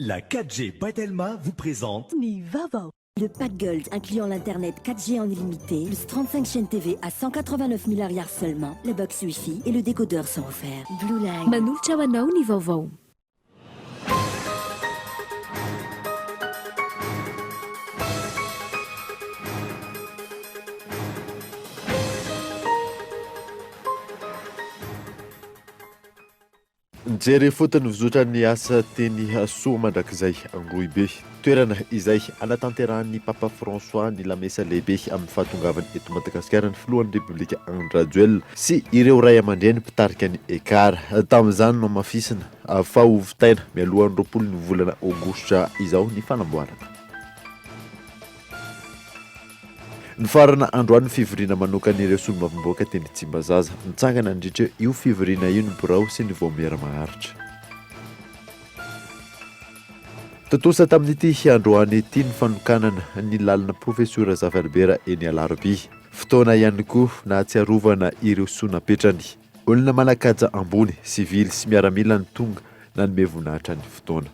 La 4G Batelma vous présente Ni Vava. Le pack Gold incluant l'internet 4G en illimité, plus 35 chaînes TV à 189 milliards seulement, la box Wi-Fi et le décodeur sont offerts. Blue Line. Manolotra ho anao ny vaovao. Nijery fotony mizotra ny asa teny soa mandrakizay Angroibe. Toerana izay anatanterahany Papa François ny lamesa lehibe amin'ny fahatongavany eto Madagasikara ny filohan'ny Repoblika Andry Rajoelina sy ireo ray aman-dreny mpitarika ny ekara. Tamin'izany no mafisina fahovitaina mialohan'ny 20 ny volana Aogositra izao ny fanamboarana. Ny farana androany fivoriana manokan'ireo solombavamboaka teny Tsimbazaza nitsangana nandritra io fivoriana io ny birao sy ny voamera maharitra. Totosa tamin'ity androany ity ny fanokanana ny lalana profesora Zavaribera eny Alarobia. Fotoana ihany koa nahatsiarovana ireo sonapetrany. Olona manakaja ambony, sivily sy miaramila ny tonga nanome voninahitra ny fotoana.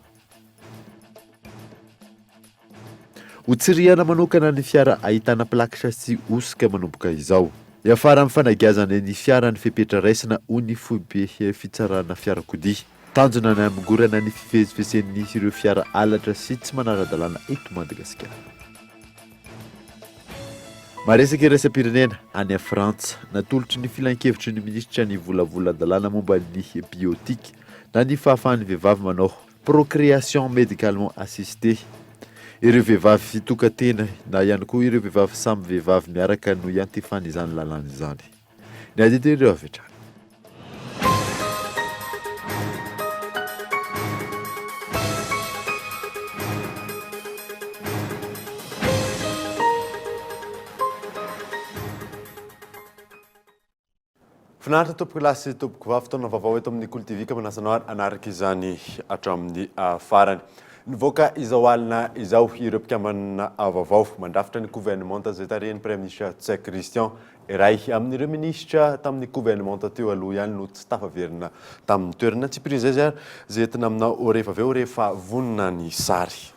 Hotsiriana manokana ny fiara ahitana plakatra sy osika manomboka izao. Iafara amin'ny fanagiazana ny fiara ny fepetra raisina ho ny foibe fitsarana fiarakodia. Tanjona ny amingorana ny fivezivezen'ny ireo fiara alatra sy tsy manara-dalàna eto Madagasikara. Maresaka iraisam-pirenena any Frantsa natolotry ny filan-kevitry ny minisitra ny volavolan-dalàna momba ny biotika na ny fahafahan'ny vehivavy manao procréation médicalement assistée. Ireo vehivavy fitokantena na ihany koa ireo vehivavy samy vehivavy miaraka no iantefana izany lalàna izany. Ny adity ireo avy hatrany. Finaritra tompoko lahy sy tompoko vavy fotoana vaovao eto amin'ny Kolo-TV manasana anaraka izany hatramin'ny farany. Nivoaka izao alina izao ireo mpikambana vaovao mandrafitra ny gouvernemanta izay tarehiny Premier ministre Tsay Christian iray amin'ireo ministra tamin'ny gouvernemanta teo aloha ihany no tsy tafaverina tamin'ny toerana tsy prizy zay entina aminao rehefa aveo rehefa vonina ny sary.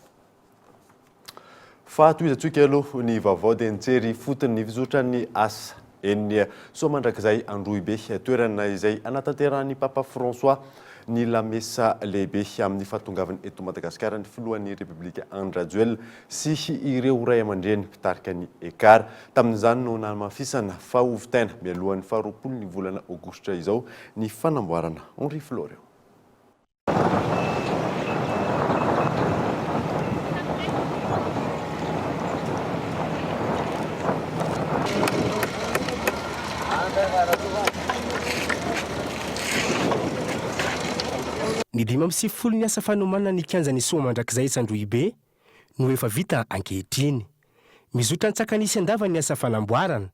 Fa toizantsika aloha ny vaovao dia nijery fotony ny fizotra ny asa eny soa mandrakizay Angroibe toerana izay anatanterahany Papa François ny lamesa lehibe amin'ny fahatongavany eto Madagasikara ny filohan'ny Repoblika Andry Rajoelina sy ireo ray aman-dreny mpitarika ny ekara. Tamin'izany no namafisana fahovitaina mialohan'ny 20 ny volana Aogositra izao ny fanamboarana Henri Floreo. Ny 50 ny asa fanomanana ny kianjany soa mandrakizay Angroibe no efa vita ankehitriny. Mizotra ny tsakanisy andava ny asa fanamboarana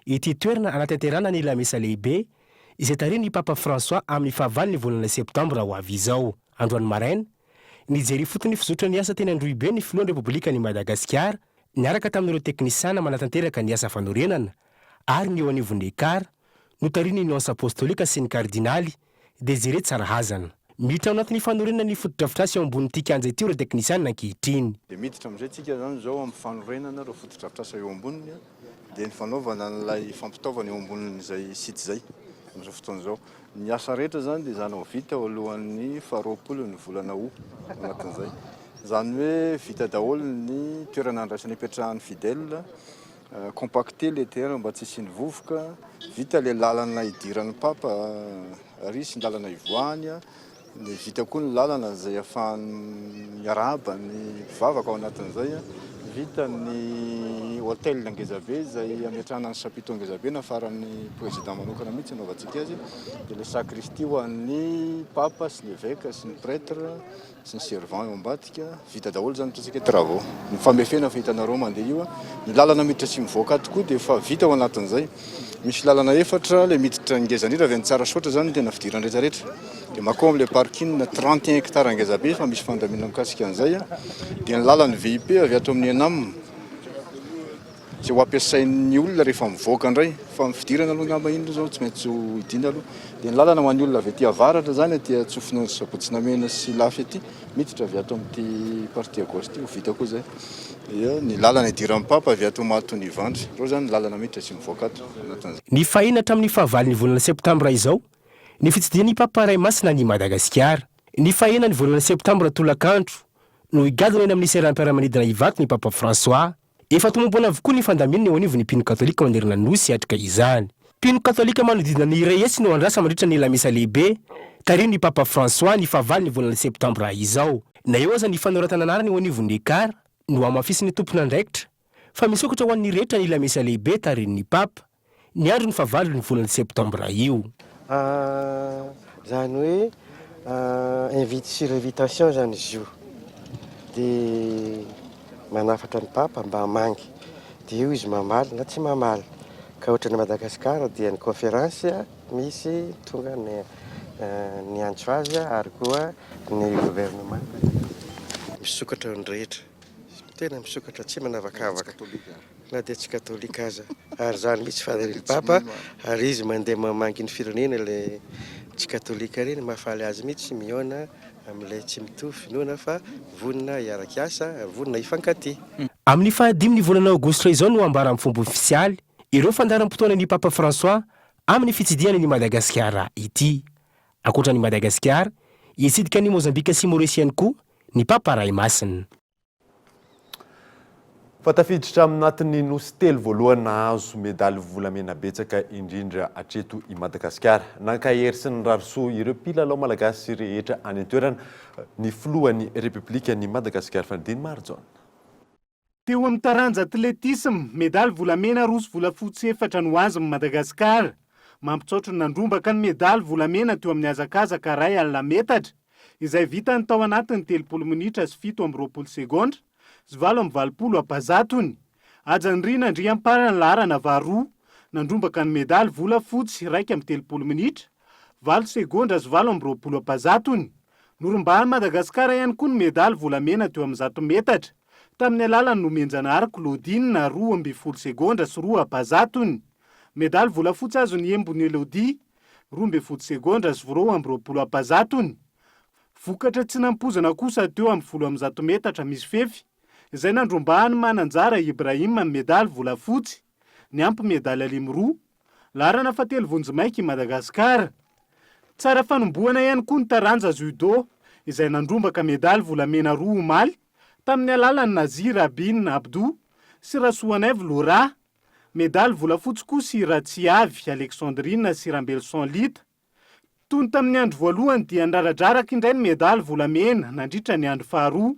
ity toerana anatanterahana ny lamesa lehibe izay tarehiny Papa François amin'ny fahavaliny volana Septambra ho avy izao. Androany maraina nijery fotony fizotra ny asa teny Angroibe ny filohan'ny Repoblika ny Madagasikara niaraka tamin'ireo teknisana manatanteraka ny asa fanorenana ary ny eo anivon'ny ekara no tarihiny ny ansa apostolika sy ny kardinaly Désiré Tsarahazana. Miditra ao anatin'ny fanorenana ny fotodrafitrasa eo ambonin'ity kianja ity ireo teknisianina ankehitriny. Dia miditra amin'izay tsika zany zao amin'ny fanorenana ireo fotodrafitrasa eo amboniny dia ny fanaovana n'ilay fampitaovana eo ambonin'izay site izay amin'izao fotoana izao. Ny asa rehetra zany dia izany ho vita ao alohan'ny 20 ny volana Août anatin'izay. Izany hoe vita daholo ny toerana andraisana ipetrahan'ny fidèle, compacté le terrain mba tsy hisiany vovoka, vita le lalana idiran'ny Papa ary sy ny lalana ivoany. Ny vita koa ny lalana izay ahafahan'ny miarahaba ny mpivavaka ao anatin'izay. Vita ny hôtel Angezabe izay ametrahana ny chapiteau Angezabe nafaran'ny président manokana mihitsy anaovantsika azy. Dia le sacristie ho an'ny Papa sy ny évêque sy ny prêtre sy ny servant eo ambadika. Vita daholo zany tsika travaux. Ny famefena fa hitanareo mandeha io. Ny lalana miditra sy mivoaka tokoa dia efa vita ao anatin'izay. Misy lalana efatra le miditra Ngezanira avy any Tsarasoatra zany tena fidirany rehetrarehetra. Dia makao amin'ilay parking 31 hectares Angezabe fa misy fandamina mikasika an'izay. Dia ny lalany VIP avy ato amin'ny Enam tsy ho ampiasain'ny olona rehefa mivoaka indray fa mifidirana aloha ngamba iny zao tsy maintsy ho idina aloha dia ny lalana ho an'ny olona avy aty avaratra zany aty atsofina Sabotsynamena sy lafy aty miditra avy ato amin'ity partie gauche ity ho vita koa zay dia ny lalana idiran'ny papa avy ato Mahatony Ivandry reo zany lalana miditra sy mivoaka ato anatin'izay. Ny fahina hatramin'ny fahavaliny volana septambra izao ny fitsidian'ny Papa Raimasina ny Madagasikara. Ny fahina ny volana septambra tolakandro no higadona eny amin'ny seranam-piaramanidina Ivato ny Papa François. Efa tombompona avokoa ny fandaminana eo anivon'ny mpino katolika manerana nosy atrika izany. Mpino katolika manodidina ny Reyes no andrasa mandritra ny lamesa lehibe tariny ny Papa François ny fahavaliny volana septambra izao. Na eo aza ny fanoratana anarany eo anivon'ny ekara no amafisin'ny tompona andraikitra fa misokatra ho an'ny rehetra ny lamesa lehibe tarin'ny Papa ny andro ny fahavaliny ny volana septambra io. Zany hoe invite sur invitation zany izy io dia manafatra ny Papa mba hamangy dia io izy mamaly na tsy mamaly ka ohatran'ny Madagasikara dia ny conférence misy tonga ny antso azy ary koa ny gouvernement misokatra ny rehetra tena misokatra tsy manavakavaka na dia tsy katolika aza ary zany mitsy fadary Papa ary izy mandeha mamangy ny firenena le tsy katolika reny mahafaly azy mitsy miona amin'ilay tsy mitovy finoana fa vonina hiaraka asa vonina hifankaty. Amin'ny fahadiminy volana aogositra izao no ambara amin'ny fomba ofisialy ireo fandaharam-potoanan'ny Papa François amin'ny fitsidiany ny Madagasikara ity. Ankoatran'ny Madagasikara hitsidika ny Mozambika sy Maurice ihany koa ny Papa Raimasina. Fa tafiditra aminatiny nosy telo voalohany nahazo medaly volamena betsaka indrindra atreto i Madagasikara. Nankahery sy ny rarisoa ireo mpilalao malagasy rehetra any an-toerana ny filohan'ny Repoblika ny Madagasikara Fanidiny Marjon. Teo amin'ny taranja atletisme medaly volamena roso volafotsy 4 no azon'i Madagasikara. Mampitsaotro ny nandrombaka ny medaly volamena teo amin'ny hazakazaka 2 alina metatra izay vita ny tao anatiny 30 minitra sy 7:20 segondra. Sy 8:20 apazatony. Ajanry Nandriamparana Larana Varoa nandrombaka ny medaly volafotsy 1:30 minitra, 8 segondra sy 8:20 apazatony. Norombahan'i Madagasikara ihany koa ny medaly volamena teo amin'ny 100 metatra tamin'ny alalan'ny nomenjanahary Claudine 2:20 segondra sy 2 apazatony. Medaly volafotsy azon'ny Embony Elodie 2:20 segondra sy 2:20 apazatony. Vokatra tsy nampozana kosa teo amin'ny 10 metatra misy fefy izay nandrombahany Mananjara Ibrahim amin'ny medaly volafotsy, ny ampy medaly alimy 2, larana fatelo vonjimaiky i Madagasikara. Tsara fanombohana ihany koa ny taranja judo izay nandrombaka medaly volamena 2 omaly tamin'ny alalan'ny Nazir Abin Abdou sy Rasoanaiv Lora. Medaly volafotsy koa sy Ratsiavy Alexandrine sy Rambelson Lita. Tony tamin'ny andro voalohany dia ndraradraraka indray ny medaly volamena nandritra ny andro faharoa.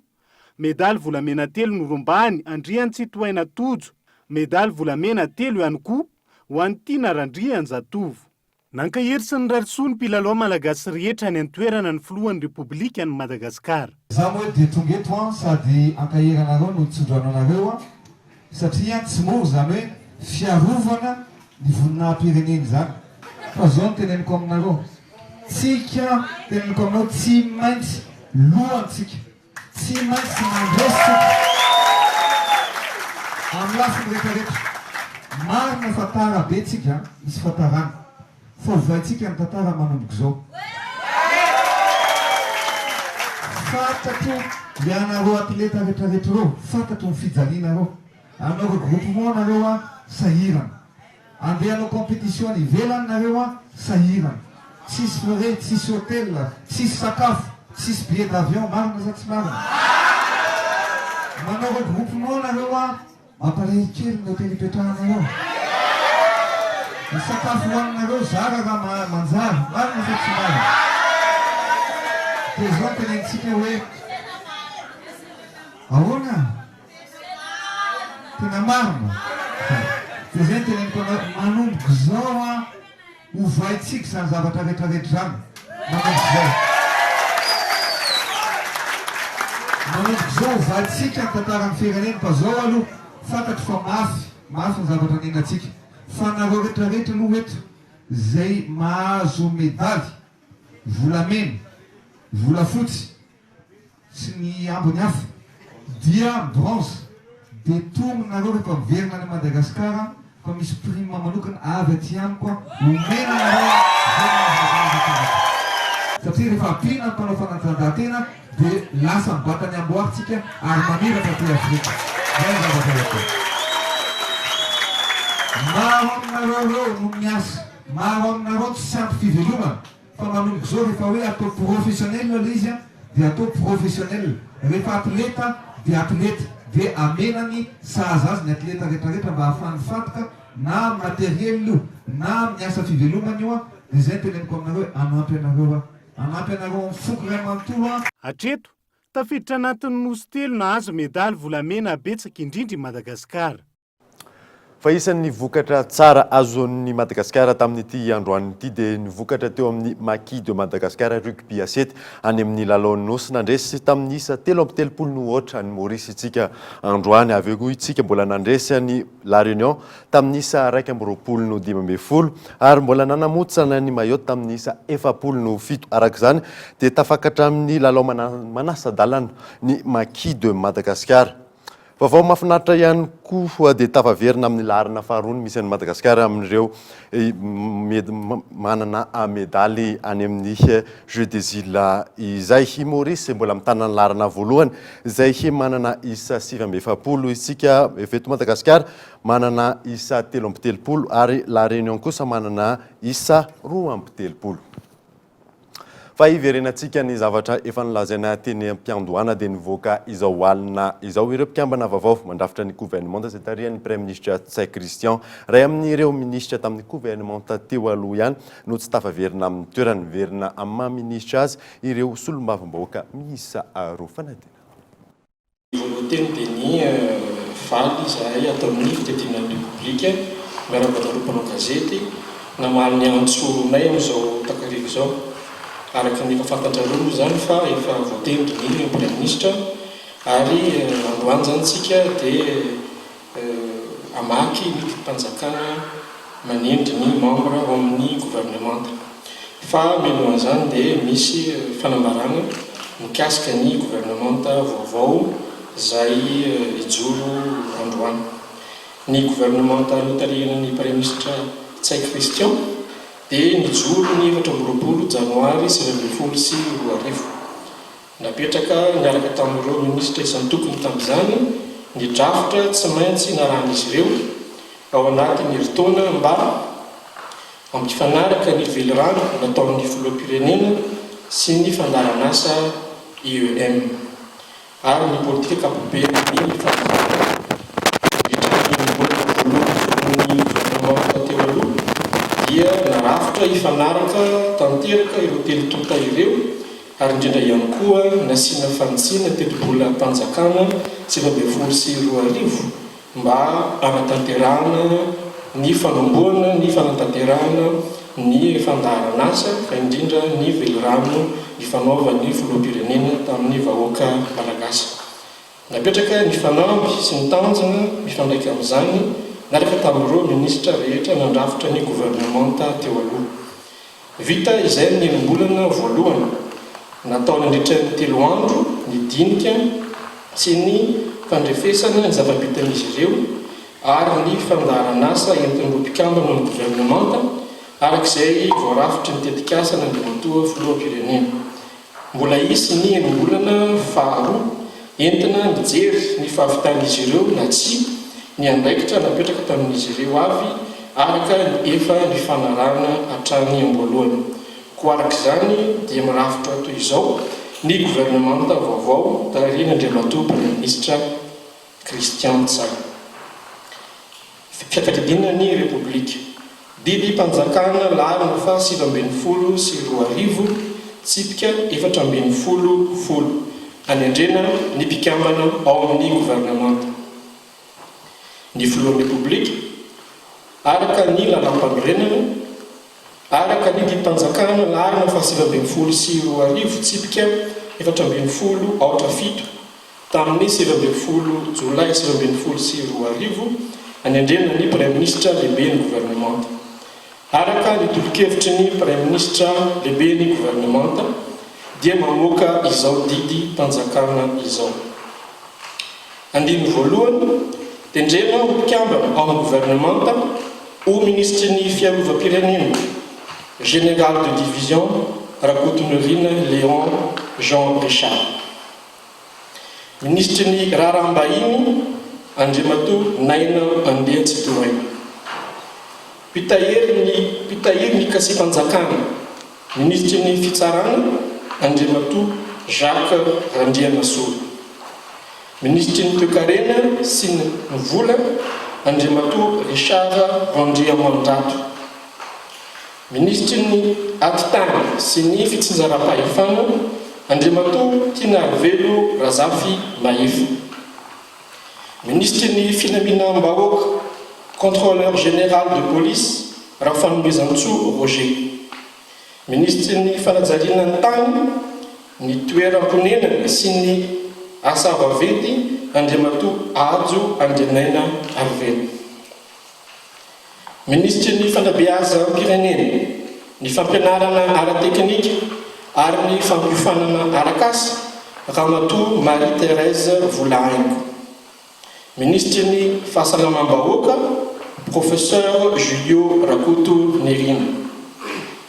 Medaly volamena 3 norombahany Andriany Tsitoaina Tojo. Medaly volamena 3 ihany koa ho an'ny Tina Randriany Zatovo. Nankahery sy ny rarisoa ny mpilalao malagasy rehetra ny antoerana ny filohan'ny Repoblika ny Madagasikara. Za moa dia tonga eto sady ankahery anareo no nitsondroana anareo satria tsy mora zany hoe fiarovana ny voninahim-pirenena zany. Fa zao no teneniko aminareo. Tsika teneniko aminareo tsy maintsy lohantsika. Tsy maintsy mandresika amin'ny lafiny rehetrarehetra. Marina fa tara be tsika misy fatarana. Fa ovaitsika ny tantara manomboka zao. Fantatro le anareo atleta rehetrarehetra reo, fantatro ny fijaliana reo. Anao regroupement nareo sahirana. Andehanao compétition ivelany nareo sahirana. Tsisy forêt, tsisy hôtel, tsisy sakafo. 6 billets d'avion, marina sa tsy marina. Manao regroupement nareo mampalahelo kely ny hôtely ipetrahanareo. Ny sakafo hoaninareo zara raha manjary, marina sa tsy marina. Dia zao tenenitsika hoe ahoana? Tena marina. Dia zay teneniko manomboka zao hovaitsika zany zavatra rehetrarehetra zany. Manomboka zao. Manomboka zao hovaitsika ny tantaran'ny firenena fa zao aloha fantatro fa mafy ny zavatra nenatsika. Fa nareo rehetrarehetra aloha eto zay mahazo medaly volamena, volafotsy sy ny ambiny hafa dia bronze dia tomonareo rehefa miverina any Madagasikara fa misy prime manokana avy aty amiko omena nareo satria rehefa ampina ny mpanao fanatanjahantena dia lasa mibatany amboaritsika ary maneraka ty Afrika. Zay ny zavatra atao. Maro aminareo reo no miasa, maro aminareo tsy ampy fivelomana fa manomboka zao rehefa hoe atao professionnel le izy dia atao professionnel, rehefa atleta dia atleta, dia amenany sahaza azy ny atleta rehetrarehetra mba ahafahany fatoka na materiel io na miasa fivelomana io dia zay teneniko aminareo anampy anareo anampy anareo mifoky ray manontolo Hatreto, tafiditra anatin'ny nosy telo nahazo medaly volamena betsaka indrindra i Madagasikara. Fa isan'ny vokatra tsara azon'ny Madagasikara tamin'ity androany ity dia nivokatra teo amin'ny Maquis de Madagascar rugby 7 any amin'ny lalaon'ny nosy nandresy tamin'ny isa 3-30 ny Maurice itsika androany. Avy eo itsika mbola nandresy ny La Réunion tamin'ny isa 2-15 ary mbola nanamotsana ny Mayotte tamin'ny isa 7 arak'izany dia tafakatra amin'ny lalao manasa-dalana ny Maquis de Madagascar. Vaovao mahafinaritra ihany koa dia tafaverina amin'ny laharana faharoa misy any Madagasikara amin'ireo manana medaly any amin'ny Jeux des Îles izay. Maurice mbola mitana ny laharana voalohany izay manana isa 7-7 isika eto Madagasikara manana isa 3-30 ary La Réunion kosa manana isa 2-30. Fa iverenantsika ny zavatra efa nilazaina teny am-piandohana dia nivoaka izao alina izao ireo mpikambana vaovao mandrafitra ny gouvernement izay tarihan'ny Premier ministre Tsay Christian. Ray amin'ireo ministra tamin'ny gouvernement teo aloha ihany no tsy tafaverina amin'ny toerany verina amin'ny maha-ministra azy ireo solombavambahoaka miisa 2 fanadina. Volonté dia ny faly izahay atao amin'ny fitetianan'ny republika miaraka daropanao gazety namaly ny antsoronay amin'izao takarivo izao. Araka ny efa fantatrareo zany fa efa voatendry ny Premier ministre ary androany zany tsika dia amaky ny mpanjakana manendry ny membre ao amin'ny gouvernement. Fa mino an'izany dia misy fanambarana mikasika ny gouvernement vaovao izay ijoro androany. Ny gouvernement aloha tarihan'ny Premier ministre Tsay Christian dia nijoro ny 4 janoary 2012. Napetraka niaraka tamin'ireo ministra isan-tokony tamin'izany ny drafitra tsy maintsy narahan'izy ireo ao anatin'ny herintaona mba ampifanaraka ny velirano nataon'ny filoham-pirenena sy ny fandaran'asa IEM ary ny politika ankapobeny ny fanjakana ny gouvernement teo aloha dia narafitra ifanaraka tanteraka ireo telotonta ireo ary indrindra ihany koa nasiana fantsiana telobola mpanjakana 2012 mba anatanterahana ny fanomboana ny fanatanterahana ny fandaharan'asa fa indrindra ny velirano ny fanaovan'ny filoham-pirenena tamin'ny vahoaka malagasy. Napetraka ny fanamby sy ny tanjona mifandraika amin'izany naraka tamin'ireo ministra rehetra nandrafitra ny gouvernement teo aloha. Vita izay ny enim-bolana voalohany natao nandritran'ny 3 andro ny dinika sy ny fandrefesana ny zava-bitan'izy ireo ary ny fandaharan'asa entin'ireo mpikambana amin'ny gouvernement arak'izay voarafitra ny tetikasa nandrimatoa filoham-pirenena. Mbola isy ny enim-bolana faharoa entina nijery ny fahavitan'izy ireo na tsy ny andraikitra napetraka tamin'izy ireo avy araka efa ny fanarana hatrany am-boalohany. Ko arak'izany dia mirafitra toy izao ny gouvernement vaovao tarihan'Andriamatoa Premier ministre Christian Tsay. Fianakaviana ny Republika. Didy mpanjakana laharana fa 7-12 tsipika 4-10 anendrena ny mpikambana ao amin'ny gouvernement. Ny filohan'ny Republika araka ny lalam-panorenana araka ny didim-panjakana laharana fa 7-12 tsipika 4-7 tamin'ny 7 Jolay 7-12 anendrena ny Premier ministre lehibe ny gouvernement. Araka ny tolo-kevitry ny Premier ministre lehibe ny gouvernement dia mamoaka izao didy mpanjakana izao. Andiny voalohany tendrena ho mpikamba ao amin'ny gouvernemanta ho ministry ny fiarovam-pirenena général de division Rakotonorina Léon Jean Richard, ministry ny raharaham-bahiny Andriamatoa Naina Andeha-Tsitohaina, mpitahiry ny Kasipanjakana, ministry ny fitsarana Andriamatoa Jacques Randrianasoa, ministry ny toekarena sy ny vola Andriamatoa Richard Randriamandrato, ministry ny atitany sy ny fitsinjaram-pahefana Andriamatoa Tinarivelo Razafy Mahefa, ministry ny finaminam-bahoaka contrôleur général de police Rafanomezantsoa Roger, ministry ny fanajaliana ny tany, ny toeram-ponenana sy ny asa vaventy Andriamatoa Ajo Andrianaina Arvelo, ministry ny fanabeazam-pirenena, ny fampianarana ara-teknika ary ny fampiofanana arakasa Ramatoa Marie-Thérèse Volahaingo, ministry ny fahasalamam-bahoaka professeur Julio Rakoto Nerina,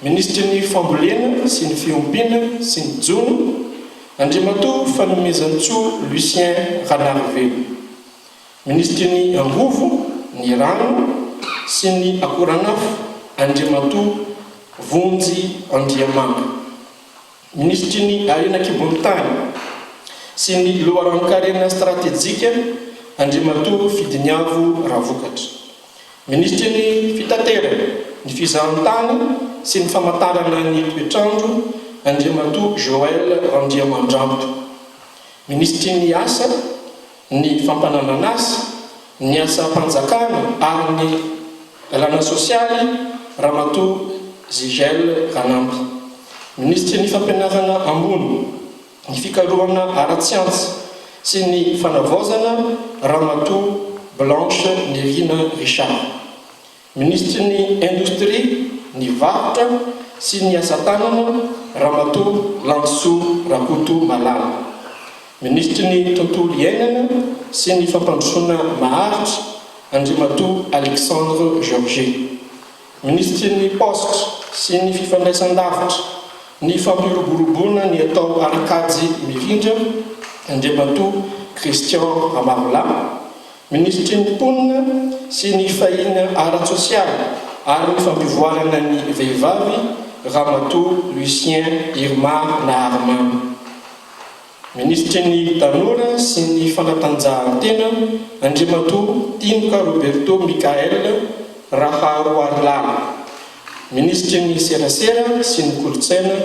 ministry ny fambolena sy ny fiompiana sy ny jono Andriamatoa Fanomezantsoa Lucien Ranarivelo, ministry ny angovo, ny rano sy ny akoranafo Andriamatoa Vonjy Andriamanga, ministry ny arenan-kibontany sy ny loharan-karena stratégique Andriamatoa Fidiniavo Ravokatra, ministry ny fitaterana, ny fizahan-tany sy ny famantarana ny toetrandro Andriamatoa Joël Randriamandrambo, ministry ny asa, ny fampananan'asa, ny asa mpanjakana ary ny lana sosialy Ramatoa Zigel Ranamby, ministry ny fampianarana ambony, ny fikarohana ara-tsiansa sy ny fanavaozana Ramatoa Blanche Nerina Richard, ministry ny industrie, ny varotra sy ny asa tanana Ramatoa Lanso Rakoto Malala, ministry ny tontolo iainana sy ny fampandrosoana maharitra Andriamatoa Alexandre Georget, ministry ny poste sy ny fifandraisan-davitra, ny fampiroboroboana ny atao arakajy mirindra Andriamatoa Christian Ramarla, ministry ny mponina sy ny fahina ara-tsosialy ary ny fampivoarana ny vehivavy Ramatoa Lucien Irma Naharmamy, ministry ny tanora sy ny fanatanjahantena Andriamatoa Tinoka Roberto Michael Raharoarlala, ministry ny serasera sy ny kolotsaina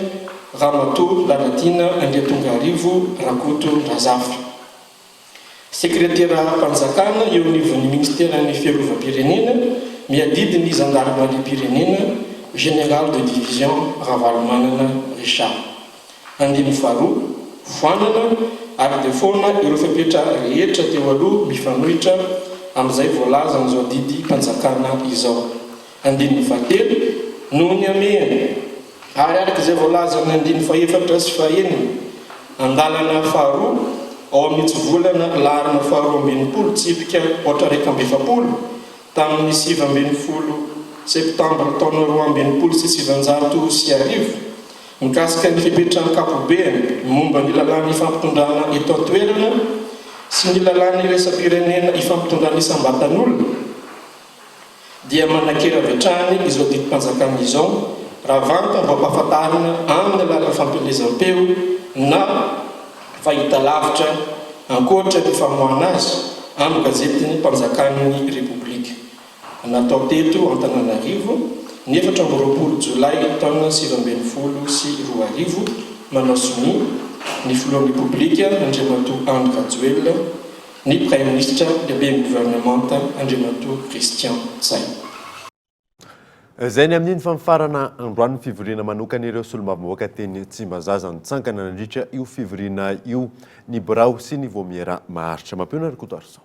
Ramatoa Lalatina Andriatongarivo Rakoto Razafy, sekretera mpanjakana eo anivon'ny ministera ny fiarovam-pirenena miadidy ny zandarimariam-pirenena général de division Ravalomanana Richard, andiny faharoa foanana ary de foana ireo fepetra rehetra teo aloha mifanohitra amin'izay voalaza amin'izao didy mpanjakana izao, andiny fahatelo noho ny amehany ary arak'izay voalaza ny andiny faefatra sy fahenina andalana faharoa ao amin'ny tsy volana larina faharoa ambinipolo tsipika ohatra raika amby efapolo tamin'ny 7 septambra taona 2016 mikasika ny fipetrany kapobeany momba ny lalàna ifampitondrana eto an-toerana sy ny lalàna iresa-pirenena ifampitondrana isam-batan'olona dia manakeravetrany izao didy mpanjakana izao raha vanta mba mpahafantarina amin'ny alala fampelezam-peo na fahita lavitra ankoatra ny famoahana azy amin'ny gazetiny mpanjakan'ny Republika natao teto Antananarivo ny 4 Jolay taona 2012 sy 2000 manao somi ny filohan'ny Republika Andriamatoa Andry Rajoelina, ny Prime Ministre lehibe ny gouvernemanta Andriamatoa Christian Tsay. Zay ny amin'iny fanfarana androany fivoriana manokana ireo solombavamboaka teny Tsimbazaza nitsangana nandritra io fivoriana io ny birao sy ny voamiera maharitra mampiona Rakoto Arsan.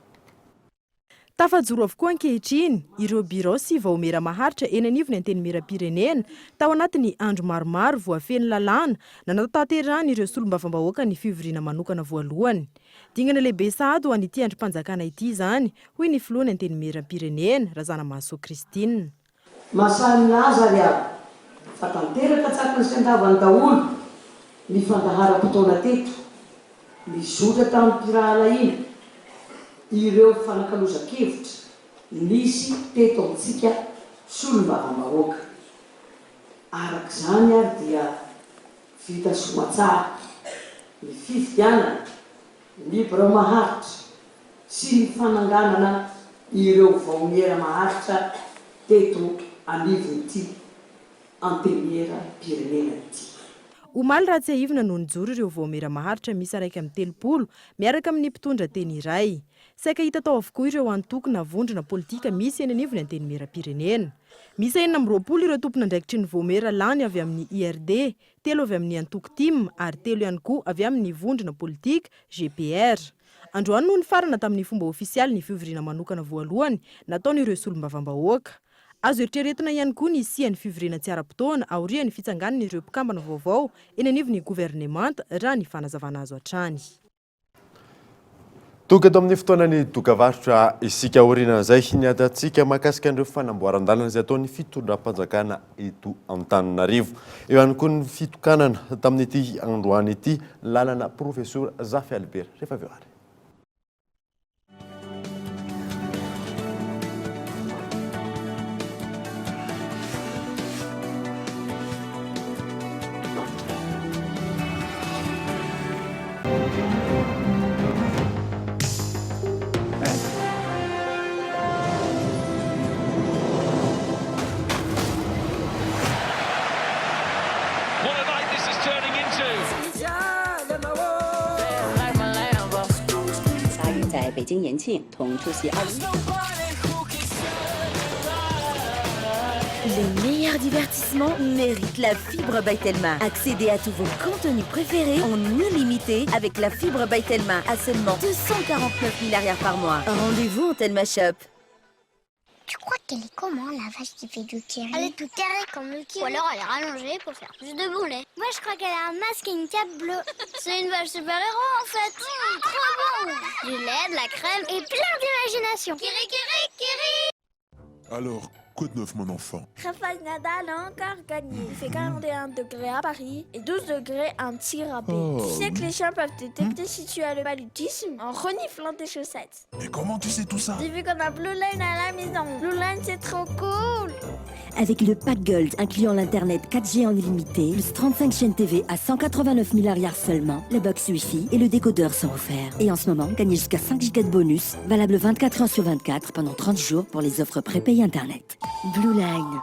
Tafajoro avokoa ankehitriny ireo birao sy vaomera maharitra eny anivony antenimieram-pirenena tao anatiny andro maromaro voafeny lalàna na nataterahana ireo solombavambahoaka ny fivoriana manokana voalohany. Dingana lehibe sahady ho an'ity androm-panjakana ity izany, hoy ny filohan'ny antenimieram-pirenena Razanamahasoa Kristina. Masany laza ry aby fa tanteraka tsaka ny sendavany daholo ny fandaharam-potoana teto mizotra tamin'ny mpirahala iny ireo fanakaloza-kevitra nisy teto amintsika solombavambahoaka. Arak'izany ary dia vita somatsara ny fifidianana ny birao maharitra sy ny fananganana ireo vaomiera maharitra teto anivon'ity antenimieram-pirenena ity. Omaly Ratsiahivona no nijoro ireo vaomera maharitra misy 130 miaraka amin'ny mpitondra teny iray. Saika hita tao avokoa ireo antoko na vondrona politika misy eny anivony antenimieram-pirenena. Misy 420 ireo tompon'andraikitry ny vaomera lany avy amin'ny IRD, 3 avy amin'ny antoko TIM ary 3 ihany koa avy amin'ny vondrona politika GPR. Androany no nifarana tamin'ny fomba ofisialy ny fivoriana manokana voalohany nataon'ireo solombavambahoaka. Azo eritreretina ihany koa ny sian'ny fivoriana tsy ara-potoana aorian'ny fitsanganana ireo mpikambana vaovao eny anivon'ny gouvernemanta raha ny fanazavana azo hatrany. Toka eto amin'ny fotoanany dokavarotra isika aoriana izay ny adantsika mahakasika an'ireo fanamboaran-dalana izay ataon'ny fitondram-panjakana eto Antananarivo. Eo ihany koa ny fitokanana tamin'ity androany ity lalana professeur Zafy Albert. Rehefa avy eo ary. Les meilleurs divertissements méritent la fibre by Telma. Accédez à tous vos contenus préférés en illimité avec la fibre by Telma à seulement 249 milliards par mois. Rendez-vous en Telma Shop. Tu crois qu'elle est comment la vache qui fait du kiri? Elle est toute carrée comme le kiri. Ou alors elle est rallongée pour faire plus de boulets. Moi je crois qu'elle a un masque et une cape bleue. C'est une vache super-héros en fait. Trop bon. Du lait, de la crème et plein d'imagination. Kiri, kiri, kiri. Alors, quoi de neuf mon enfant? Rafael Nadal a encore gagné. Il fait 41 degrés à Paris et 12 degrés en tir à Oh. Tu sais que les chiens peuvent détecter si tu as le paludisme en reniflant tes chaussettes. Mais comment tu sais tout ça? J'ai vu qu'on a Blue Line à la maison. Blue Line, c'est trop cool. Avec le pack Gold incluant l'internet 4G en illimité, plus 35 chaînes TV à 189 milliards seulement, la box Wi-Fi et le décodeur sont offerts. Et en ce moment, gagnez jusqu'à 5 Go de bonus, valable 24 heures sur 24 pendant 30 jours pour les offres prépayées internet. Blue Line.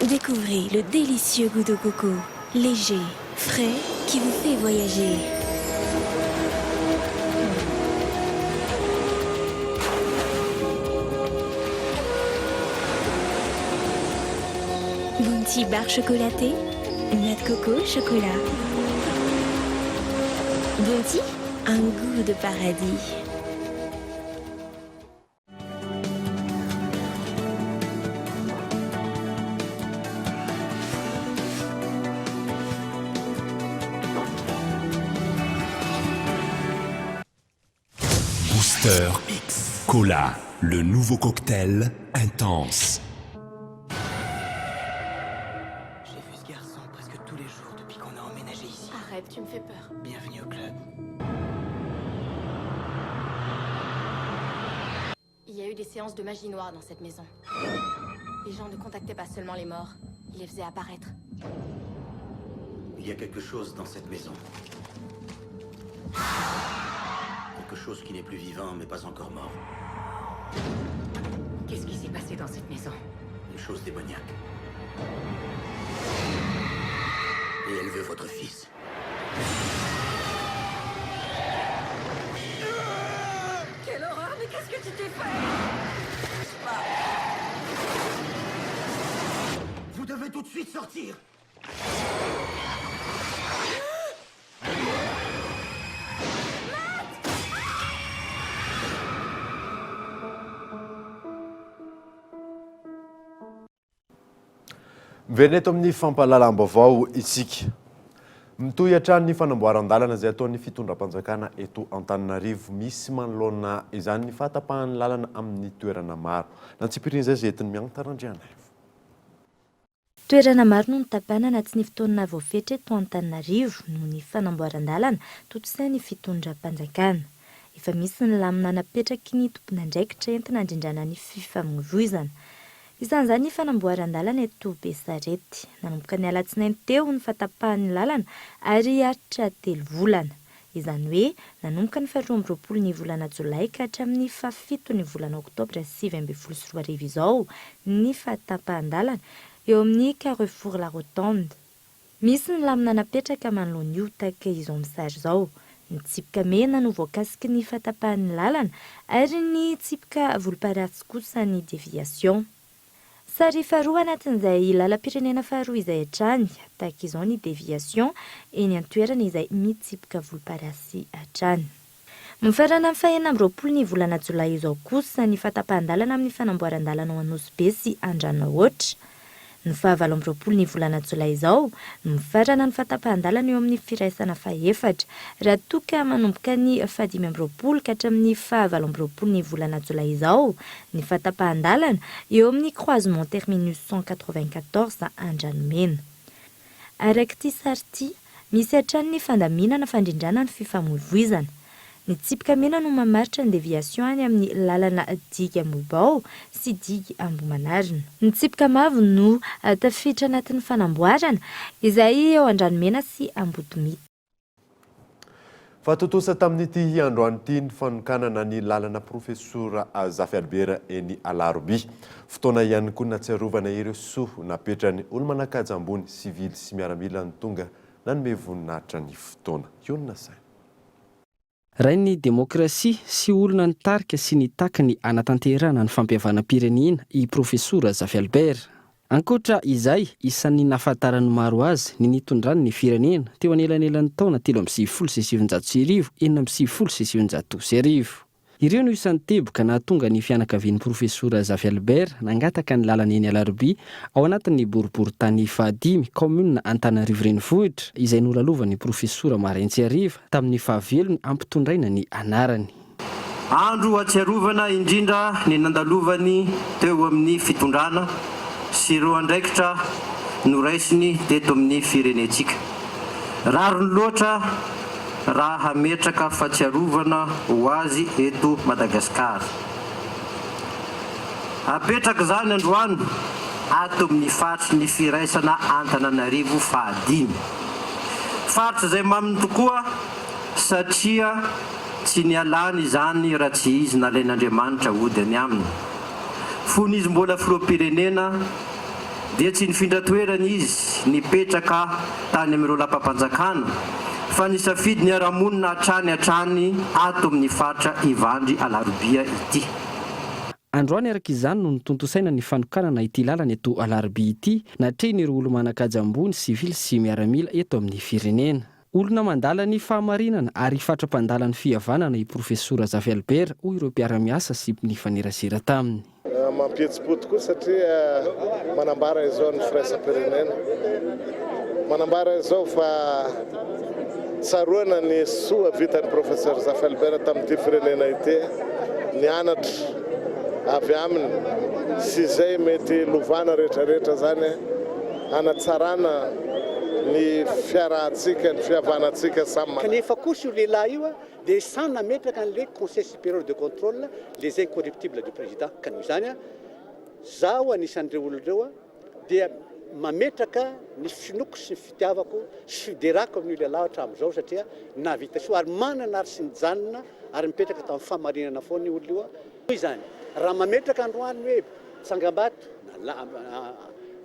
Découvrez le délicieux goût de coco, léger, frais, qui vous fait voyager. Bounty barre chocolatée, noix de coco, chocolat. Bounty, un goût de paradis. Booster X Cola, le nouveau cocktail intense. J'ai vu ce garçon presque tous les jours depuis qu'on a emménagé ici. Arrête, tu me fais peur. Bienvenue au club. Il y a eu des séances de magie noire dans cette maison. Les gens ne contactaient pas seulement les morts, ils les faisaient apparaître. Il y a quelque chose dans cette maison. Quelque chose qui n'est plus vivant, mais pas encore mort. Qu'est-ce qui s'est passé dans cette maison? Une chose démoniaque. Et elle veut votre fils. Quelle horreur, mais qu'est-ce que tu t'es fait? Vous devez tout de suite sortir. Miverina eto amin'ny fampahalalam-baovao isika. Mitohatra ny fanamboaran-dalana izay ataon'ny fitondram-panjakana eto Antananarivo, misy manoloana izany ny fahatapahan'ny lalana amin'ny toerana maro. Nantsipirina izay entiny miantarandriana. Toerana maro no notapahana anaty ny fotoana voafetra eto Antananarivo noho ny fanamboaran-dalana totosain'ny ny fitondram-panjakana. Efa misy ny lamina napetraky ny tompon'andraikitra entina handrindrana ny fifamoivoizana. Isan'izany ny fanamboaran-dalana eto Besarety. Nanomboka ny alatsinainy teo ny fahatapahan'ny lalana ary aritra 3 volana. Izany hoe nanomboka ny 12 ny volana Jolay ka hatramin'ny 7 ny volana Oktobra 2024 izao ny fahatapahan-dalana eo amin'ny Carrefour La Rotonde. Misy ny lamina napetraka manoloan'ny io tahaka izao misary izao. Ny tsipika mena no voakasiky ny fahatapahan'ny lalana ary ny tsipika volomparasy kosa ny déviation. Sary faharoa anatin'izay lalam-pirenena faharoa izay hatrany, tahaka izao ny déviation eny an-toerana izay mitsipika volomparasy hatrany. Mifarana amin'ny 20 ny volana Jolay izao kosa ny fahatapahan-dalana amin'ny fanamboaran-dalana ao Anosy sy Andranoahitra. Ny 17 ny volana Jolay izao, mifarana ny fahatapahan-dalana eo amin'ny firaisana faha-4 raha toa ka manomboka ny 15 ka hatramin'ny 17 ny volana Jolay izao, ny fahatapahan-dalana eo amin'ny croisement terminus 194 Andranomena. Araka ity sary ity, misy hatrany ny fandaminana fandrindrana ny fifamoivoizana. Ny tsipika mena no mamaritra ny déviation any amin'ny lalana Digue Ambohibao sy Digue Ambohimanarina. Ny tsipika mavo no tafiditra anatin'ny fanamboarana izay eo Andranomena sy Ambotomita. Fatotosa tamin'ity androany ity ny fanokanana ny lalana profesora Zafy Albert eny Alarobia. Fotoana ihany koa natsiarovana ireo soa napetrany olo-manakaja ambony sivily sy miaramila ny tonga nanome voninahitra ny fotoana. Iona saina. Rain'ny demokrasia sy olona nitarika sy nitaka ny anatanterana ny fampihavanam-pirenena i profesora Zafy Albert. Ankoatra izay, isan'ny nahafantarany maro azy ny nitondrany ny firenena teo anelanelan'ny taona 3,790 19,790. Ireo no isan'ny teboka nahatonga ny fianakavian'ny profesora Zafy Albert nangataka ny lalana eny Alarobia ao anatin'ny boriboritany fahadimy commune Antananarivo renivohitra izay nolalovan'ny profesora Marentsiariva tamin'ny fahavelony ampitondraina ny anarany. Andro atsiarovana indrindra ny nandalovany teo amin'ny fitondrana sy ireo andraikitra noraisiny teto amin'ny firenetsika. Rariny loatra raha metraka fatsiarovana ho azy eto Madagasikara. Apetraka zany androany ato amin'ny faritry ny firaisana Antananarivo fahadimy. Faritra izay maminy tokoa satria tsy nialany izany raha tsy izy nalain'Andriamanitra hodiny aminy. Fony izy mbola filoham-pirenena dia tsy nifindra toerany izy nipetraka tany amin'ireo lampam-panjakana fa nisafidy ny ara-monina hatrany ato amin'ny faritra Ivandry Alarobia ity. Androany araka izany no nitontosaina ny fanokanana ity lalana eto Alarobia ity natrehin'ireo olo manakaja ambony sivily sy miaramila eto amin'ny firenena. Olona mandala ny fahamarinana ary fatrapandala ny fihavanana i profesora Zafy Albert hoy ireo mpiara-miasa sy ny fanerasera taminy. Mampihetsi-po tokoa satria manambara izao ny firaisam-pirenena. Manambara izao fa tsaroana ny soa vitan'ny profesor Zafy Albert tamin'ity firenena ity, nianatra avy aminy sy izay mety lovana rehetrarehetra zany hanatsarana ny fiarahantsika, ny fihavanantsika samy. Kanefa kosa io lehilahy io dia samy nametraka an'ilay conseil supérieur de contrôle les incorruptibles du président. Ka noho izany zaho anisan'ireo olon'ireo dia mametraka ny finoko sy ny fitiavako sy fiderako amin'io lehilahy hatramin'izao satria navita soa ary manana ary sy nijanona ary mipetraka tamin'ny fahamarinana foana io olona io. Izany raha mametraka androany hoe Tsangambato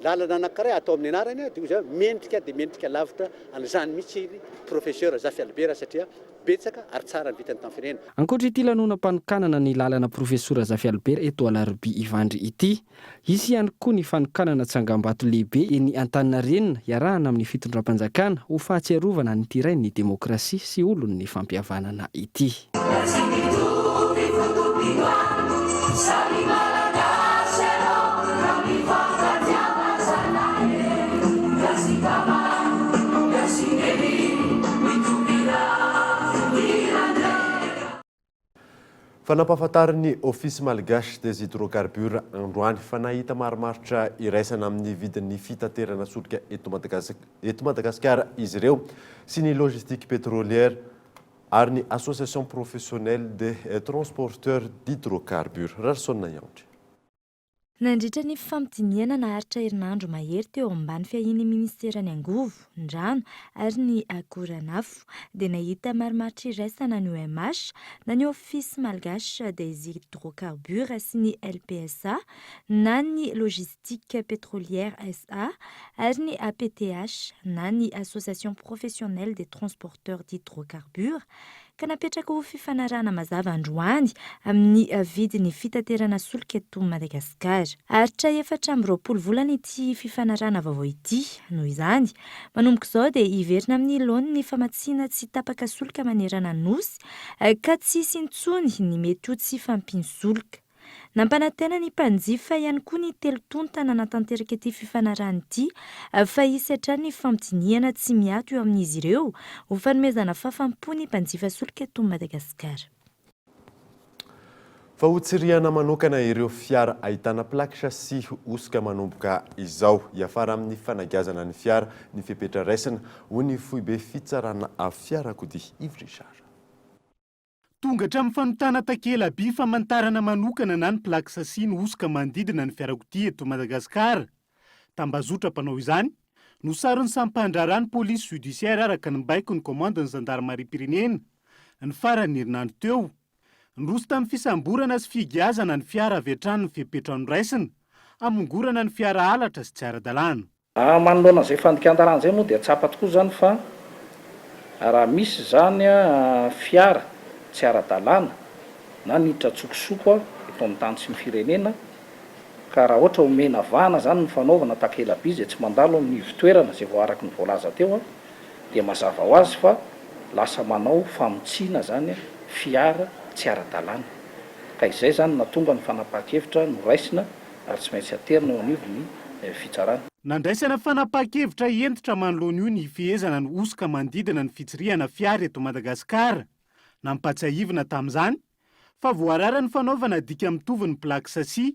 lalana anankiray atao amin'ny anarany dia izay mendrika dia mendrika lavitra an'izany mihitsy profeseur Zafy Albert satria betsaka ary tsara ny vitany tamin'ny firenena. Ankoatra ity lanonam-panokanana ny lalana profesora Zafy Albert eto Alarobia Ivandry ity, izy ihany koa ny fanokanana Tsangambato lehibe eny Antaninarenina iarahana amin'ny fitondram-panjakana ho fahatsiarovana ny tirain'ny demokrasia sy olon'ny fampihavanana ity. Sali Malagasy, Fanampahafantariny ofisy malgasy des hydrocarbures androany fa nahita marimaritra iraisana amin'ny vidin'ny fitaterana solika eto Madagasikara izy ireo sy ny logistique pétrolière ary ny association professionnelle des transporteurs d'hydrocarbures Rarsona Yaontry. Nandritra ny fampidiniana naharitra herinandro mahery teo ambany fiahin'ny ministerany angovo, ny rano ary ny akoranafo dia nahita marimaritra iraisana ny OMH na ny ofisy malgasy des hydrocarbures sy ny LPSA na ny logistique pétrolière SA ary ny APTH na ny association professionnelle des transporteurs d'hydrocarbures ka napetraka ho fifanarana mazava androany amin'ny vidin'ny fitaterana solika eto Madagasikara. Haritra 420 volana ity fifanarana vaovao ity. Noho izany, manomboka izao dia iverina amin'ny laony ny famatsiana tsy tapaka solika manerana nosy ka tsy hisy intsony ny mety ho tsy fampiany-solika. Nampanantena ny mpanjifa ihany koa ny telotontana natanteraka ity fifanarana ity fa hisy hatrany ny fampidiniana tsy miato eo amin'izy ireo ho fanomezana fahafaham-po ny mpanjifa solika eto Madagasikara. Fa hotsiriana manokana ireo fiara ahitana plaque chassis osika manomboka izao hiafara amin'ny fanagazana ny fiara ny fepetra raisina ho ny foibe fitsarana fiarakodia Yves Richard. Tonga hatramin'ny fanotana takela-by famantarana manokana na ny plaque chassis ny osika manodidina ny fiarakodia eto Madagasikara. Tambazotra mpanao izany, nosarony sampandrarany polisy judiciaire araka ny baiko ny komandany gendarmerie pirenena ny farany herinandro teo. Nroso tamin'ny fisamborana sy figiazana ny fiara avy hatrany ny fepetra raisina, amongorana ny fiara halatra sy tsy ara-dalàna. Manoloana izay fandikan-dalàna izay moa dia tsapa tokoa izany fa raha misy izany fiara tsy ara-dalàna na niditra tsokosoko eto amin'ny tany sy ny firenena ka raha ohatra omena vahana izany ny fanaovana takela-by izay tsy mandalo amin'ny ivitoerana izay voaraky ny voalaza teo dia mazava ho azy fa lasa manao famotsiana izany fiara tsy ara-dalàna. Ka izay zany natonga ny fanapahan-kevitra no raisina ary tsy maintsy aterina eo anivo ny fitsarana. Nandraisana fanapahan-kevitra entitra manoloana io ny fihezana ny osika manodidina ny fitsiriana fiara eto Madagasikara. Nampatsiahivina tamin'izany fa voarara ny fanaovana dika mitovy ny plaque chassis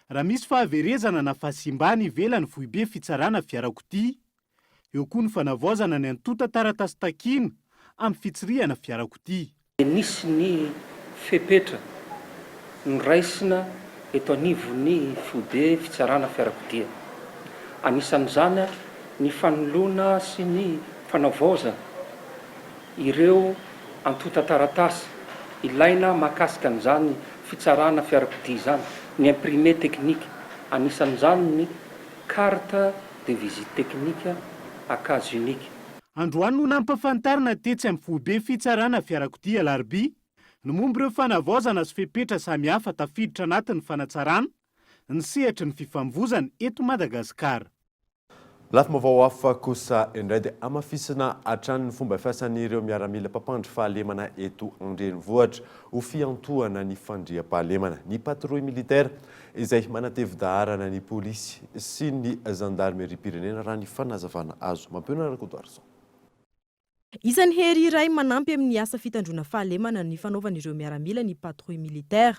raha misy fahaverezana na fahasimbany ivelany foibe fitsarana fiarakodia. Eo koa ny fanavaozana ny antota taratasy takiana amin'ny fitsiriana fiarakodia. Nisy ny fepetra ny raisina eto anivon'ny foibe fitsarana fiarakodia. Anisan'izany ny fanoloana sy ny fanavaozana ireo antota taratasy ilaina mahakasika an'izany fitsarana fiarakodia izany, ny imprimé technique, anisan'izany ny carte de visite technique à case unique. Androany no nampafantarina tetsy amin'ny foibe fitsarana fiarakodia alarobia ny momba ireo fanavaozana sy fepetra samihafa tafiditra anatin'ny fanatsarana ny sehatra ny fifamoivoizana eto Madagasikara. Lafim-baovao hafa kosa indray dia amafisina hatrany ny fomba fiasan'ireo miaramila mpampandry fahalemana eto an-drenivohitra ho fiantohana ny fandriam-pahalemana. Ny patrouille militaire izay manatevi-daharana ny polisy sy ny gendarmerie pirenena raha ny fanazavana azo. Mampiona Rakotoarson. Isan'ny hery iray manampy amin'ny asa fitandrona fahalemana ny fanaovan'ireo miaramila ny patrouille militaire.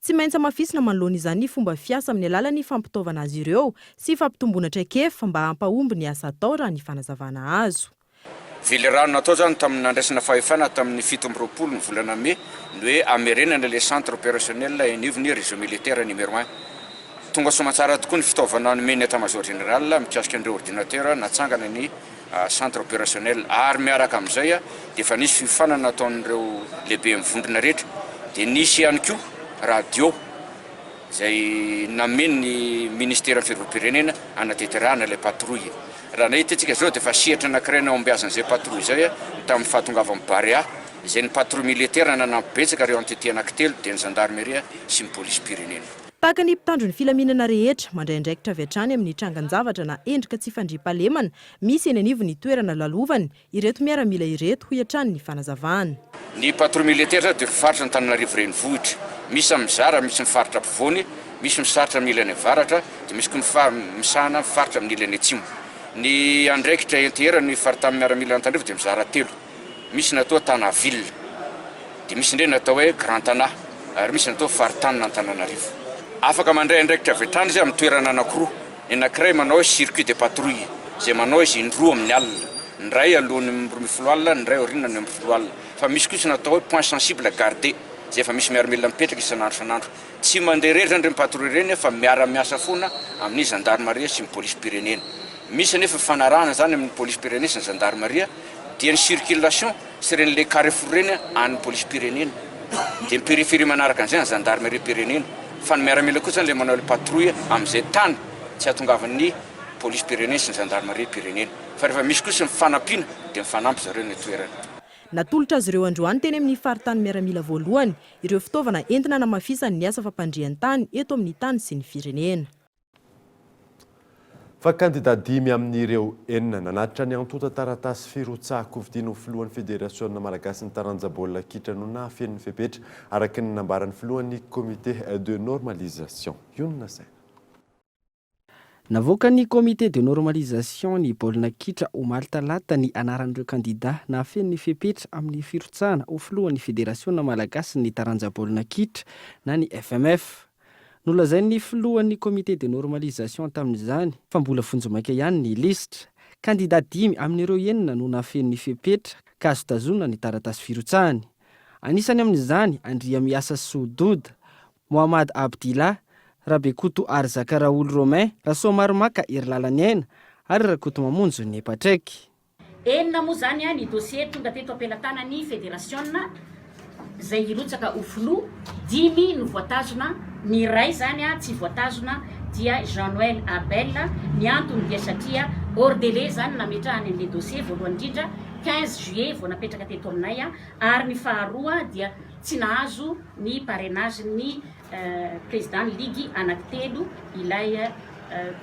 Tsy maintsy amafisina manoloana izany ny fomba fiasa amin'ny alalan'ny fampitaovana azy ireo sy fampitomboana traikefa mba hampahomby ny asa atao raha ny fanazavana azo. Vilirano natao zany tamin'ny andraisana fahefana tamin'ny 7 ny volana Mai ny hoe amerenana le centre opérationnel anivon'ny réseau militaire numéro 1. Tonga somatsara tokoa ny fitaovana nomeny état-major général mikasika an'ireo ordinateur natsangana ny centre opérationnel ary miaraka amin'izay dia efa nisy fifanana ataon'ireo lehibe mivondrona rehetra dia nisy ihany koa radio izay nameny ny ministère ny fiarovam-pirenena anateterahana ilay patrouille. Raha nahitatsika zao dia efa sehatra anankiray naombiazan'izay patrouille izay tamin'ny fahatongava amin'ny Barea izay ny patrouille militaire nanampibetsaka ireo entité anankitelo dia ny gendarmerie sy ny polisy pirenena. Tahaka ny mpitandro ny filaminana rehetra mandray andraikitra avy hatrany amin'ny trangan-javatra na endrika tsy fandriam-pahalemana misy eny anivon'ny toerana lalovany ireto miaramila ireto ho hatrany ny fanazavana. Ny patrouille militaire dia fifaritra Antananarivo renivohitra. Misy mizara, misy mifaritra ampovoany, misy misaritra amin'ny ilany avaratra, dia misy koa misahana mifaritra amin'ny ilany atsimo. Ny andraikitra entiera ny faritamin'ny miaramila Antananarivo dia mizara 3. Misy natao Tanaville, dia misy indray natao hoe Grand Tana. ary misy natao faritanina Antananarivo. Afaka mandray andraikitra avy hatrany zay amin'ny toerana anankiroa. Ny anankiray manao circuit de patrouille zay manao izy indroa amin'ny alina. Ny ray alohan'ny amin'ny folo alina, ny ray aorianany amin'ny folo alina. Fa misy kosa natao hoe point sensible gardé zay efa misy miaramila mipetraka isan'andro isan'andro. Tsy mandeha rery zany ireny patrouille ireny fa miara-miasa foana amin'ny gendarmerie sy ny police pirenena. Misy nefa fanarahana zany amin'ny police pirenena sy ny gendarmerie dia ny circulation sy ireny le carrefour reny an'ny police pirenena. Dia ny périphérie manaraka an'izay ny gendarmerie pirenena. Fa ny miaramila kosa zany le manao le patrouille amin'izay tany tsy hahatongavan'ny police pirenena sy ny gendarmerie pirenena. Fa rehefa misy kosa mifanampiana dia mifanampy zareo ny toerana. Natolotra azy ireo androany teny amin'ny faritany miaramila voalohany ireo fitaovana entina namafisany ny asa fampandrihan-tany eto amin'ny tany sy ny firenena. Fa kandida 5 amin'ireo 4 nanatitra ny antota taratasy firotsahako vidian'ny filohan'ny Fédération Malagasy ny taranja baolina kitra no nahafen'ny fepetra araka ny nambaran'ny filohan'ny comité de normalisation. Yonina Saina. Navoaka ny comité de normalisation ny baolina kitra omaly talata ny anaran'ireo kandida nahafen'ny fepetra amin'ny firotsahana ho filohan'ny Fédération Malagasy ny taranja baolina kitra na ny FMF. Nolazay ny filohan'ny comité de normalisation tamin'izany fa mbola fonjomaika ihany ny listra. Kandida 5 amin'ireo 4 no nahafen'ny fepetra ka azo tazona ny taratasy firotsahany. Anisany amin'izany Andria Miasa Soudouda, Mohamed Abdillah, Rabekutu Arzaka Raoul Romain, Rasomar Maka Irlalany aina ary Rakoto Mamonjo ny epatraiky. Enina moa zany ny dossier tonga teto ampelantanan'ny fédération zay irotsaka ho filoha 5 no voatazona. Ny ray zany tsy voatazona dia Jean-Noël Abel. Ny antony dia satria hors délai zany nametrahany amin'ny dossier voalohany indrindra 15 juillet vao napetraka teto aminay ary ny faharoa dia tsy nahazo ny parrainage ny président ny ligue anankitelo ilay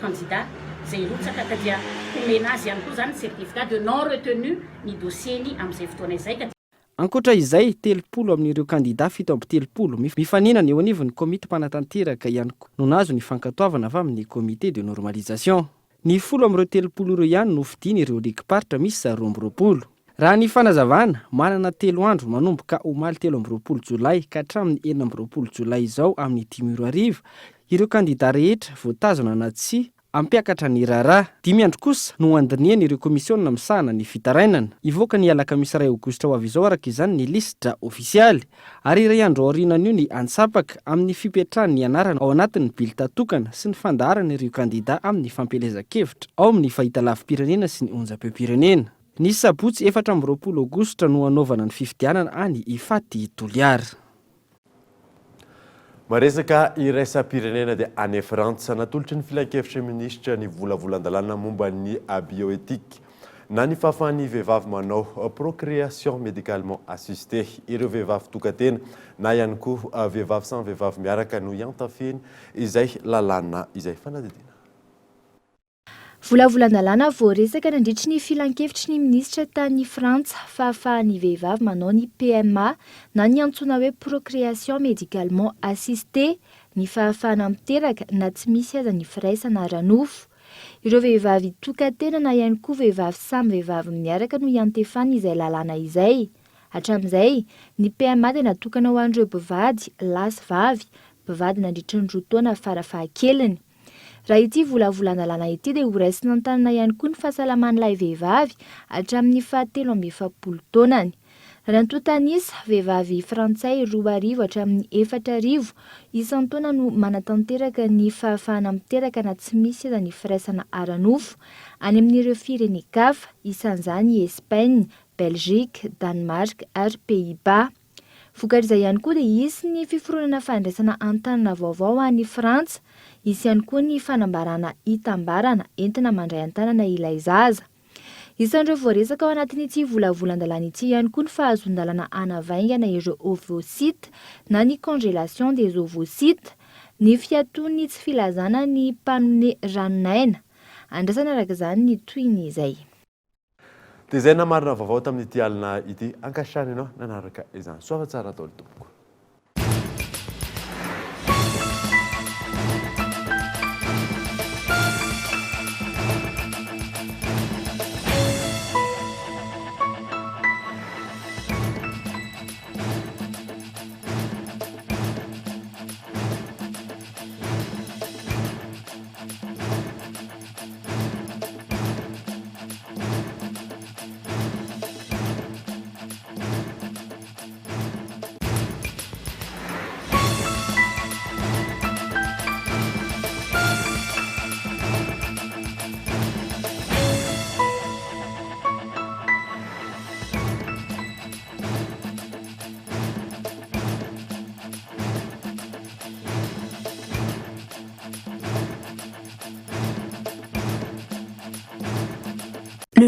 candidat zay irotsaka ka dia homena azy ihany koa zany certificat de non retenu ny dossier ny amin'izay fotoana izay. Ankoatra izay 30 amin'ireo kandida 7 mifanina eo anivon'ny komite mpanatanteraka ihany koa no nahazo ny fankatoavana avy amin'ny comité de normalisation. Ny 10 amin'ireo 30 ireo ihany no fidiny ireo ligue-paritra misy 20. Raha ny fanazavana manana 3 andro manomboka omaly 13 jolay ka hatramin'ny 14 jolay izao amin'ny 10:00 ireo kandida rehetra voatazona na tsy ampiakatra ny rara. 5 andro kosa no andiniany ireo komisiona misahana ny fitarainana. Ivoaka ny alakamisy 2 aogositra ho avy izao araka izany ny listra ofisialy ary iray andro aorianan'io ny ansapaka amin'ny fipetrahany ny anarana ao anatin'ny bilta tokana sy ny fandaharana ireo kandida amin'ny fampelezan-kevitra ao amin'ny fahitalavim-pirenena sy ny onjam-pirenena. Ny sabotsy 14 aogositra no anaovana ny fifidianana any Ifaty Toliara. Maresaka iraisam-pirenena dia any Frantsa natolotry ny filan-kevitra minisitra ny volavolan-dalàna momba ny bioéthique na ny fahafahan'ny vehivavy manao procréation médicalement assistée. Ireo vehivavy tokatena na ihany koa vehivavy samy vehivavy miaraka no iantafeny izay lalàna izay fanadidina. Volavolan-dalàna voaresaka nandritry ny filan-kevitry ny minisitra tany Frantsa fahafahan'ny vehivavy manao ny PMA na ny antsoina hoe procréation médicalement assistée, ny fahafahana miteraka na tsy misy aza ny firaisana ara-nofo. Ireo vehivavy tokatena na ihany koa vehivavy samy vehivavy miaraka no iantefany izay lalàna izay. Hatramin'izay, ny PMA dia natokana ho an'ireo mpivady lasy vavy, mpivady nandritry ny roa taona farafahakeliny. Raha ity volavolan-dalàna ity dia horaisina an-tanana ihany koa ny fahasalaman'ilay vehivavy hatramin'ny 17 taonany. Raha nantontanisa vehivavy frantsay 2 hatramin'ny 4 isan-taona no manatanteraka ny fahafahana miteraka na tsy misy aza ny firaisana ara-nofo any amin'ireo firenen-kafa isan'izany Espagne, Belgique, Danemark ary Pays-Bas. Vokatr'izay ihany koa dia isy ny fiforonana fandraisana an-tanana vaovao any Frantsa, isy ihany koa ny fanambarana hitambarana entina mandray an-tanana ilay zaza. Isan'ireo voaresaka ao anatin'ity volavolan-dalàna ity ihany koa ny fahazon-dalàna anavaingana ireo ovocytes na ny congélation des ovocytes, ny fiatoany tsy filazana ny mpanome ranonaina. Andrasana araka izany ny toiny izay. Dia izay namarina vaovao tamin'ity alina ity ankasitrany ianao nanaraka izany. Soava tsara Daolo tompoko.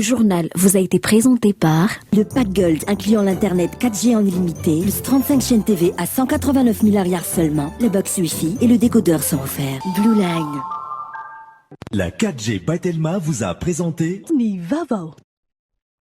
journal vous a été présenté par le pack Gold incluant l'internet 4G en illimité, plus 35 chaînes TV à 189 milliards seulement, les box Wi-Fi et le décodeur sont offerts. Blue Line. La 4G by Telma vous a présenté Ni Vavo.